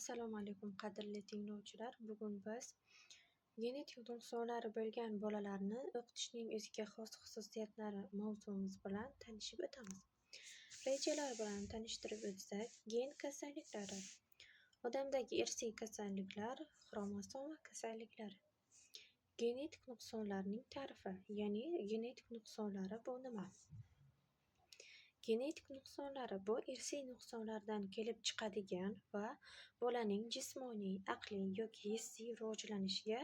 Assalomu alaykum qadrli tinglovchilar. Bugun biz genetik nuqsonlari bo'lgan bolalarni o'qitishning o'ziga xos xususiyatlari mavzumiz bilan tanishib o'tamiz. Rejalar bilan tanishtirib o'tsak, gen kasalliklari, odamdagi irsiy kasalliklar, xromosoma kasalliklari. Genetik nuqsonlarning ta'rifi, ya'ni genetik nuqsonlari bu nima? Genetik nuqsonlari bu irsiy nuqsonlardan kelib chiqadigan va bolaning jismoniy, aqliy yoki hissiy rivojlanishiga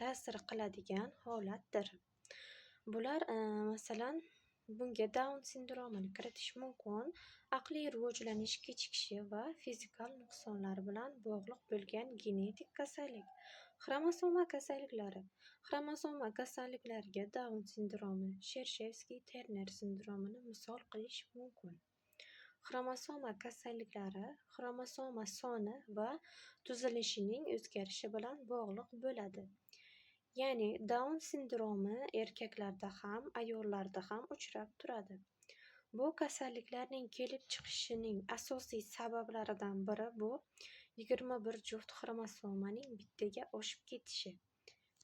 ta'sir qiladigan holatdir. Bular masalan bunga Down sindromini kiritish mumkin. Aqliy rivojlanish kechikishi va fizikal nuqsonlar bilan bog'liq bo'lgan genetik kasallik. Xromosoma kasalliklari. Xromosoma kasalliklariga Down sindromi, Shershevskiy-Terner sindromini misol qilish mumkin. Xromosoma kasalliklari xromosoma soni va tuzilishining o'zgarishi bilan bog'liq bo'ladi. Ya'ni Down sindromi erkaklarda ham, ayollarda ham uchrab turadi. Bu kasalliklarning kelib chiqishining asosiy sabablaridan biri bu 21 juft xromosomaning bittaga oshib ketishi.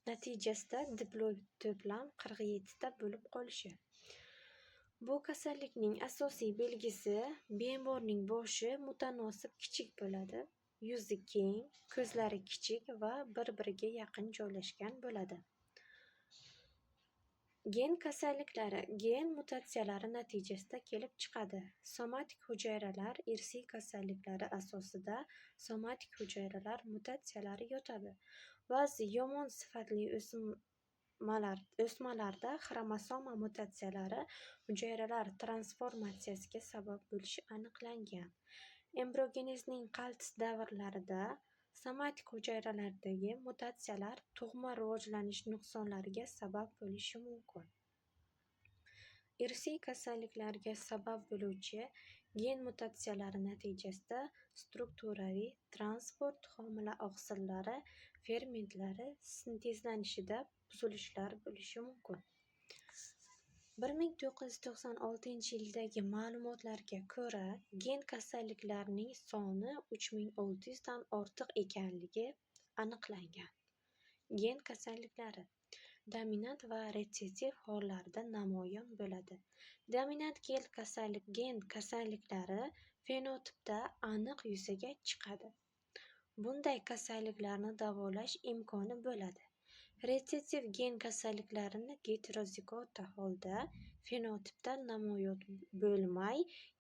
Natijasida diploid to'plam 47 ta bo'lib qolishi. Bu kasallikning asosiy belgisi bemorning boshi mutanosib kichik bo'ladi, yuzi keng, ko'zlari kichik va bir-biriga yaqin joylashgan bo'ladi. Gen kasalliklari gen mutatsiyalari natijasida kelib chiqadi. Somatik hujayralar irsiy kasalliklari asosida somatik hujayralar mutatsiyalari yotadi. Ba'zi yomon sifatli o'smalarda xromosoma mutatsiyalari hujayralar transformatsiyasiga sabab bo'lishi aniqlangan. Embriogenezning qaltis davrlarida somatik hujayralardagi mutatsiyalar tug'ma rivojlanish nuqsonlariga sabab bo'lishi mumkin. Irsiy kasalliklarga sabab bo'luvchi gen mutatsiyalari natijasida strukturaviy, transport homila oqsillari, fermentlari sintezlanishida buzilishlar bo'lishi mumkin. 1996-yildagi ma'lumotlarga ko'ra, gen kasalliklarining soni 3600 dan ortiq ekanligi aniqlangan. Gen kasalliklari dominant va retsessiv hollarda namoyon bo'ladi. Dominant gen kasalliklari fenotipda aniq yuzaga chiqadi. Bunday kasalliklarni davolash imkoni bo'ladi. Retsessiv gen kasalliklarini heterozigota holda fenotipda namoyon bo'lmay,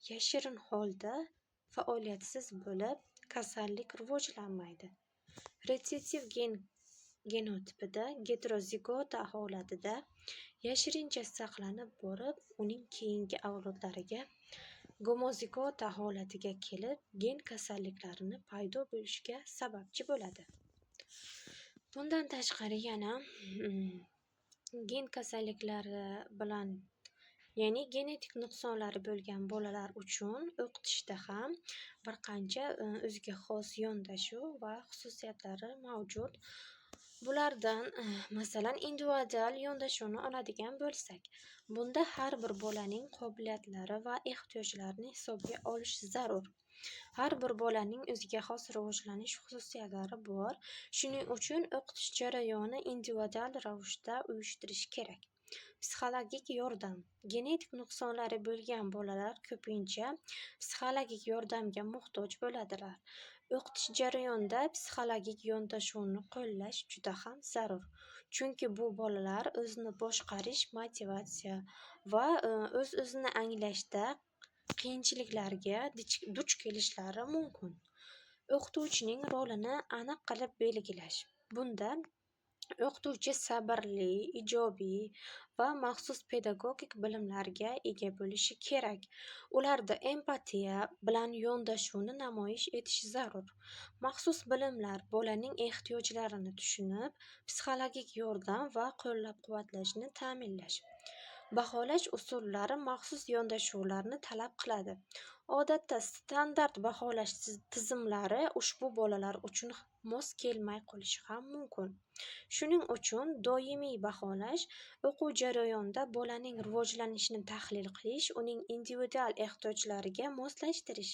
yashirin holda faoliyatsiz bo'lib, kasallik rivojlanmaydi. Retsessiv genotipida heterozigota holatida yashirincha saqlanib borib, uning keyingi avlodlariga gomozigota holatiga kelib, gen kasalliklarini paydo bo'lishiga sababchi bo'ladi. Bundan tashqari yana gen kasalliklari bilan, ya'ni genetik nuqsonlari bo'lgan bolalar uchun o'qitishda ham bir qancha o'ziga xos yondashuv va xususiyatlari mavjud. Bulardan masalan individual yondashuvni oladigan bo'lsak, bunda har bir bolaning qobiliyatlari va ehtiyojlarini hisobga olish zarur. Har bir bolaning o'ziga xos rivojlanish xususiyatlari bor. Shuning uchun o'qitish jarayoni individual ravishda uyushtirish kerak. Psixologik yordam. Genetik nuqsonlari bo'lgan bolalar ko'pincha psixologik yordamga muhtoj bo'ladilar. O'qitish jarayonida psixologik yondashuvni qo'llash juda ham zarur. Chunki bu bolalar o'zini boshqarish, motivatsiya va o'z-o'zini anglashda qiyinchiliklarga duch kelishlari mumkin. O'qituvchining rolini aniq qilib belgilash. Bunda o'qituvchi sabrli, ijobiy va maxsus pedagogik bilimlarga ega bo'lishi kerak. Ularda empatiya bilan yondashuvni namoyish etish zarur. Maxsus bilimlar bolaning ehtiyojlarini tushunib, psixologik yordam va qo'llab-quvvatlashni ta'minlash. Baholash usullari maxsus yondashuvlarni talab qiladi. Odatda standart baholash tizimlari ushbu bolalar uchun mos kelmay qolishi ham mumkin. Shuning uchun doimiy baholash, o'quv jarayonida bolaning rivojlanishini tahlil qilish, uning individual ehtiyojlariga moslashtirish.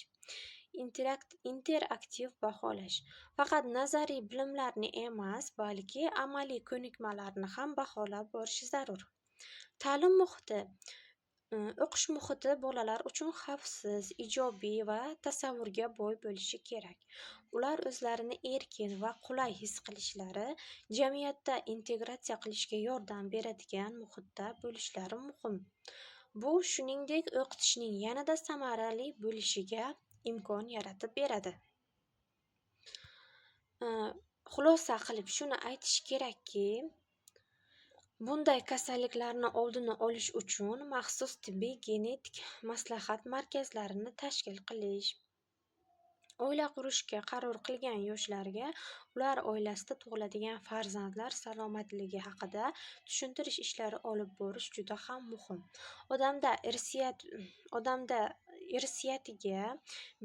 interaktiv baholash. Faqat nazariy bilimlarni emas, balki amaliy ko'nikmalarni ham baholab borish zarur. Ta'lim muhiti o'qish muhiti bolalar uchun xavfsiz, ijobiy va tasavvurga boy bo'lishi kerak. Ular o'zlarini erkin va qulay his qilishlari, jamiyatda integratsiya qilishga yordam beradigan muhitda bo'lishlari muhim. Bu, shuningdek, o'qitishning yanada samarali bo'lishiga imkon yaratib beradi. Xulosa qilib shuni aytish kerakki, bunday kasalliklarni oldini olish uchun maxsus tibbiy genetik maslahat markazlarini tashkil qilish, oila qurishga qaror qilgan yoshlarga ular oilasida tug'iladigan farzandlar salomatligi haqida tushuntirish ishlari olib borish juda ham muhim. Odamda irsiyatiga,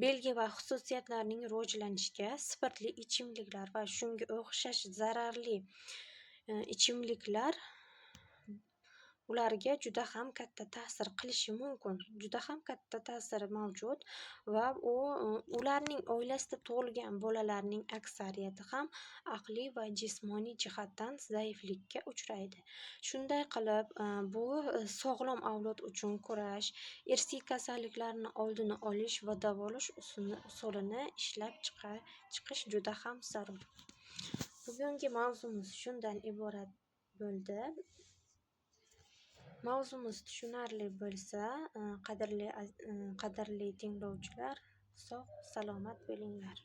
belgi va xususiyatlarning rivojlanishiga spirtli ichimliklar va shunga o'xshash zararli ichimliklar ularga juda ham katta ta'sir qilishi mumkin. Juda ham katta ta'siri mavjud va ularning oilasida tug'ilgan bolalarning aksariyati ham aqliy va jismoniy jihatdan zaiflikka uchraydi. Shunday qilib, bu sog'lom avlod uchun kurash, irsiy kasalliklarni oldini olish va davolash usulini ishlab chiqish juda ham zarur. Bugungi mavzumiz shundan iborat bo'ldi. Mavzumiz tushunarli bo'lsa, qadrli tinglovchilar, sog' salomat bo'linglar.